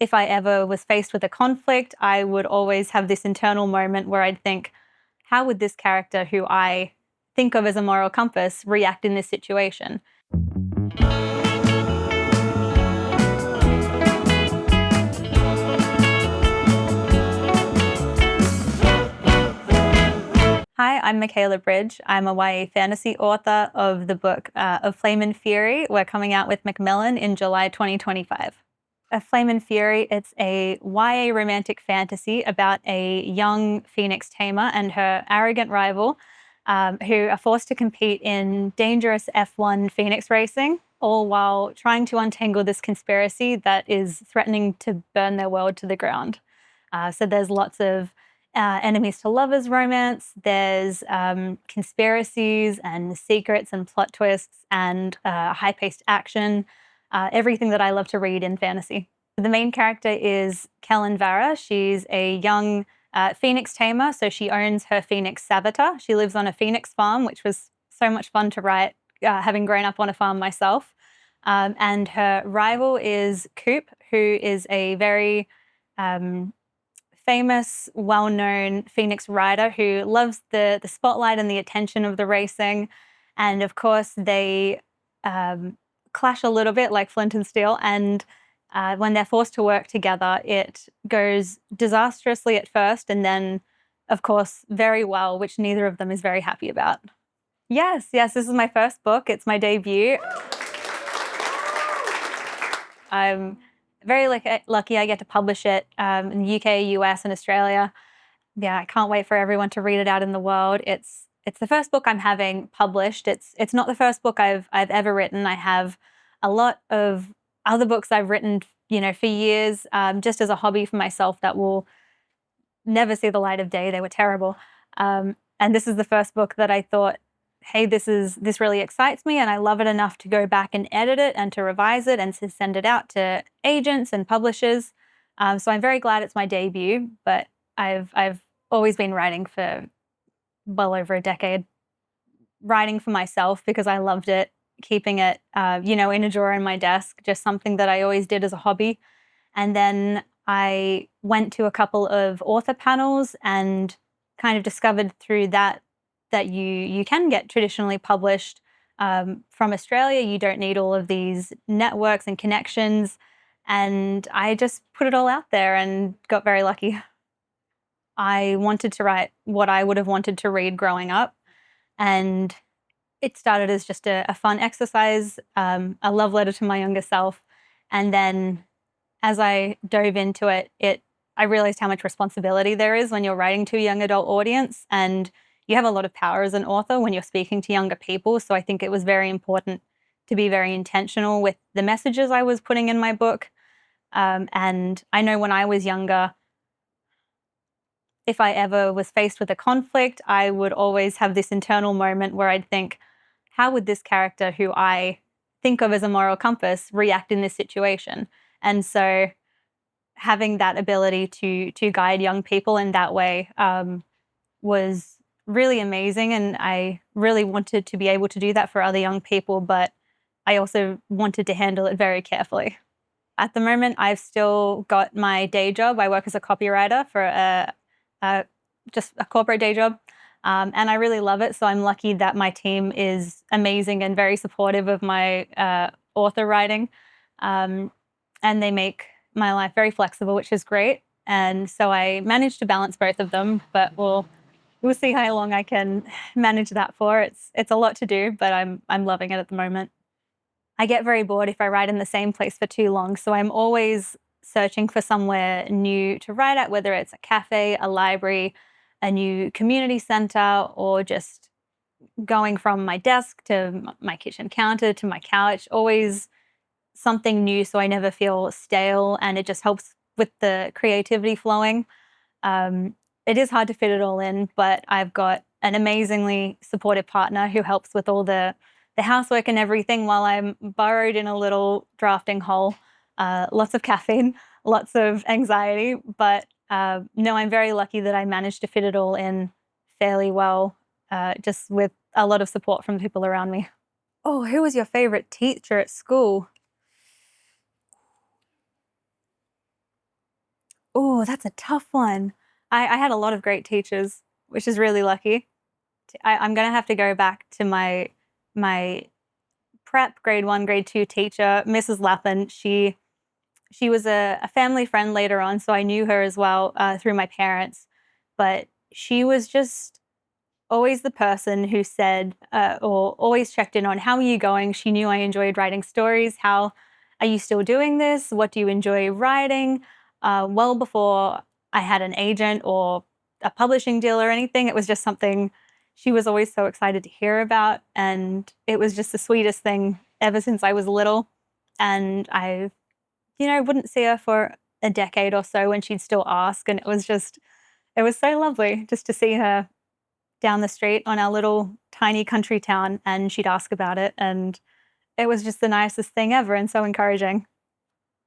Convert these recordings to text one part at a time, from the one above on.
if I ever was faced with a conflict, I would always have this internal moment where I'd think, how would this character who I think of as a moral compass react in this situation? Hi, I'm Mikayla Bridge. I'm a YA fantasy author of the book of Flame and Fury. We're coming out with Macmillan in July 2025. A Flame and Fury, it's a YA romantic fantasy about a young phoenix tamer and her arrogant rival who are forced to compete in dangerous F1 phoenix racing, all while trying to untangle this conspiracy that is threatening to burn their world to the ground. So there's lots of enemies to lovers romance, there's conspiracies and secrets and plot twists and high-paced action, everything that I love to read in fantasy. The main character is Kellen Vara. She's a young phoenix tamer, so she owns her phoenix Savita. She lives on a phoenix farm, which was so much fun to write, having grown up on a farm myself. And her rival is Coop, who is a very famous, well-known phoenix rider who loves the spotlight and the attention of the racing. And of course, they clash a little bit like flint and steel. And when they're forced to work together, it goes disastrously at first, and then, of course, very well, which neither of them is very happy about. Yes, this is my first book. It's my debut. I'm very lucky I get to publish it in the UK, US, and Australia. Yeah, I can't wait for everyone to read it out in the world. It's the first book I'm having published. It's not the first book I've ever written. I have a lot of other books I've written, for years, just as a hobby for myself that will never see the light of day. They were terrible. And this is the first book that I thought, hey, this really excites me, and I love it enough to go back and edit it and to revise it and to send it out to agents and publishers. So I'm very glad it's my debut, but I've always been writing for well over a decade, writing for myself because I loved it, keeping it, in a drawer in my desk, just something that I always did as a hobby. And then I went to a couple of author panels and kind of discovered through that you can get traditionally published from Australia. You don't need all of these networks and connections. And I just put it all out there and got very lucky. I wanted to write what I would have wanted to read growing up. And it started as just a fun exercise, a love letter to my younger self. And then as I dove into it, I realized how much responsibility there is when you're writing to a young adult audience. And you have a lot of power as an author when you're speaking to younger people. So I think it was very important to be very intentional with the messages I was putting in my book. And I know when I was younger, if I ever was faced with a conflict, I would always have this internal moment where I'd think, how would this character who I think of as a moral compass react in this situation? And so having that ability to guide young people in that way was really amazing. And I really wanted to be able to do that for other young people, but I also wanted to handle it very carefully. At the moment, I've still got my day job. I work as a copywriter for just a corporate day job. And I really love it. So I'm lucky that my team is amazing and very supportive of my author writing. And they make my life very flexible, which is great. And so I managed to balance both of them, but we'll see how long I can manage that for. It's a lot to do, but I'm loving it at the moment. I get very bored if I write in the same place for too long. So I'm always searching for somewhere new to write at, whether it's a cafe, a library, a new community center, or just going from my desk to my kitchen counter to my couch, always something new so I never feel stale, and it just helps with the creativity flowing. It is hard to fit it all in, but I've got an amazingly supportive partner who helps with all the housework and everything while I'm burrowed in a little drafting hole. Lots of caffeine, lots of anxiety, but no, I'm very lucky that I managed to fit it all in fairly well, just with a lot of support from people around me. Oh, who was your favorite teacher at school? Oh, that's a tough one. I had a lot of great teachers, which is really lucky. I'm gonna have to go back to my prep grade 1, grade 2 teacher, Mrs. Lappin. She was a family friend later on, so I knew her as well through my parents. But she was just always the person who said, or always checked in on, how are you going? She knew I enjoyed writing stories. How are you still doing this? What do you enjoy writing? Well before I had an agent or a publishing deal or anything, it was just something she was always so excited to hear about. And it was just the sweetest thing ever since I was little. And I, wouldn't see her for a decade or so when she'd still ask. And it was so lovely just to see her down the street on our little tiny country town, and she'd ask about it, and it was just the nicest thing ever and so encouraging.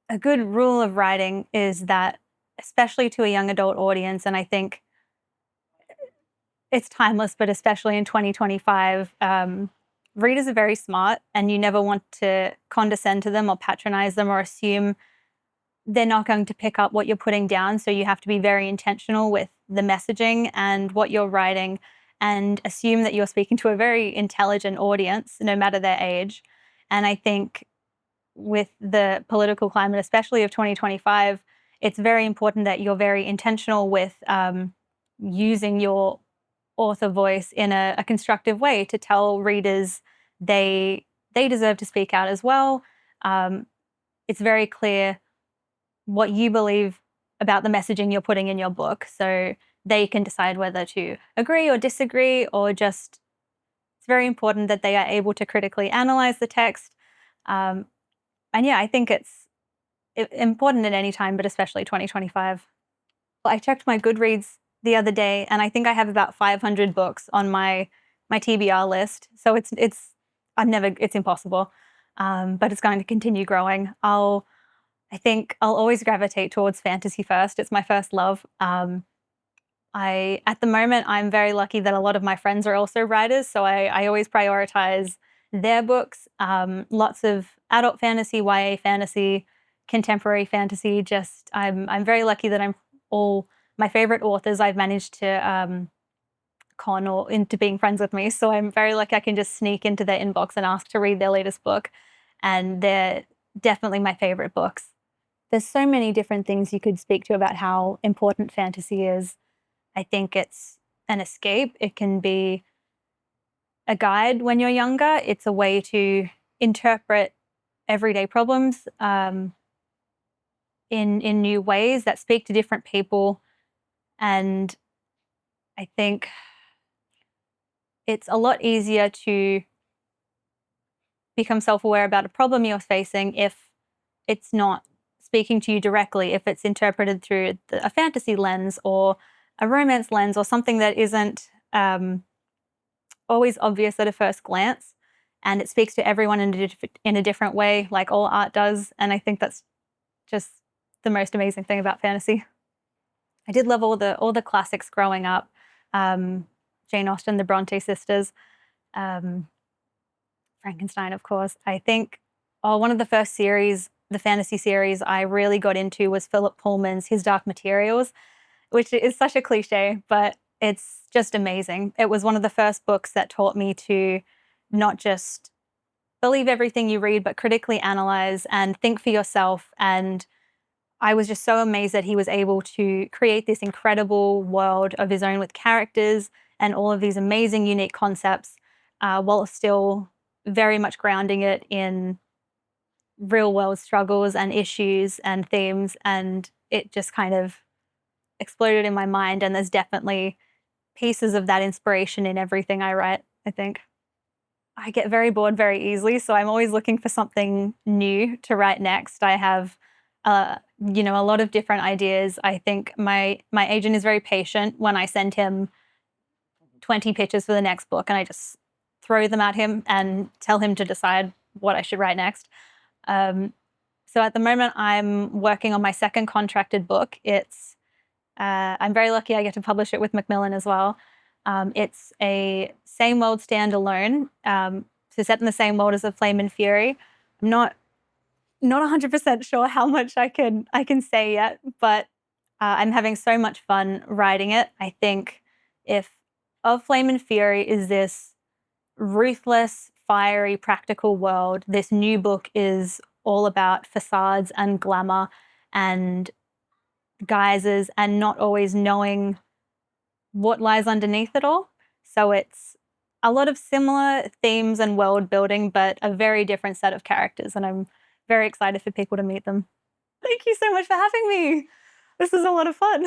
A good rule of writing is that, especially to a young adult audience, and I think it's timeless, but especially in 2025, readers are very smart, and you never want to condescend to them or patronize them or assume they're not going to pick up what you're putting down. So you have to be very intentional with the messaging and what you're writing, and assume that you're speaking to a very intelligent audience, no matter their age. And I think with the political climate, especially of 2025, it's very important that you're very intentional with using your author voice in a constructive way to tell readers they deserve to speak out as well. It's very clear what you believe about the messaging you're putting in your book, so they can decide whether to agree or disagree, or just it's very important that they are able to critically analyze the text. And yeah, I think it's important at any time, but especially 2025. I checked my Goodreads the other day, and I think I have about 500 books on my TBR list. So it's impossible, but it's going to continue growing. I think I'll always gravitate towards fantasy first. It's my first love. At the moment, I'm very lucky that a lot of my friends are also writers, so I always prioritize their books. Lots of adult fantasy, YA fantasy, contemporary fantasy. I'm very lucky that I'm all my favorite authors I've managed to con or into being friends with me. So I'm very lucky I can just sneak into their inbox and ask to read their latest book, and they're definitely my favorite books. There's so many different things you could speak to about how important fantasy is. I think it's an escape. It can be a guide when you're younger. It's a way to interpret everyday problems in new ways that speak to different people. And I think it's a lot easier to become self-aware about a problem you're facing if it's not speaking to you directly, if it's interpreted through a fantasy lens or a romance lens or something that isn't always obvious at a first glance, and it speaks to everyone in a different way, like all art does. And I think that's just the most amazing thing about fantasy. I did love all the classics growing up. Jane Austen, the Bronte sisters, Frankenstein, of course. I think one of the first series, the fantasy series I really got into was Philip Pullman's His Dark Materials, which is such a cliche, but it's just amazing. It was one of the first books that taught me to not just believe everything you read, but critically analyze and think for yourself. And I was just so amazed that he was able to create this incredible world of his own with characters and all of these amazing, unique concepts, while still very much grounding it in real world struggles and issues and themes. And it just kind of exploded in my mind. And there's definitely pieces of that inspiration in everything I write, I think. I get very bored very easily, so I'm always looking for something new to write next. I have, a lot of different ideas. I think my agent is very patient when I send him 20 pitches for the next book, and I just throw them at him and tell him to decide what I should write next. So at the moment, I'm working on my second contracted book. I'm very lucky I get to publish it with Macmillan as well. It's a same world standalone, so set in the same world as A Flame and Fury. I'm not 100% sure how much I can say yet, but I'm having so much fun writing it. I think if Of Flame and Fury is this ruthless, fiery, practical world, this new book is all about facades and glamour and guises and not always knowing what lies underneath it all. So it's a lot of similar themes and world building, but a very different set of characters. And I'm very excited for people to meet them. Thank you so much for having me. This is a lot of fun.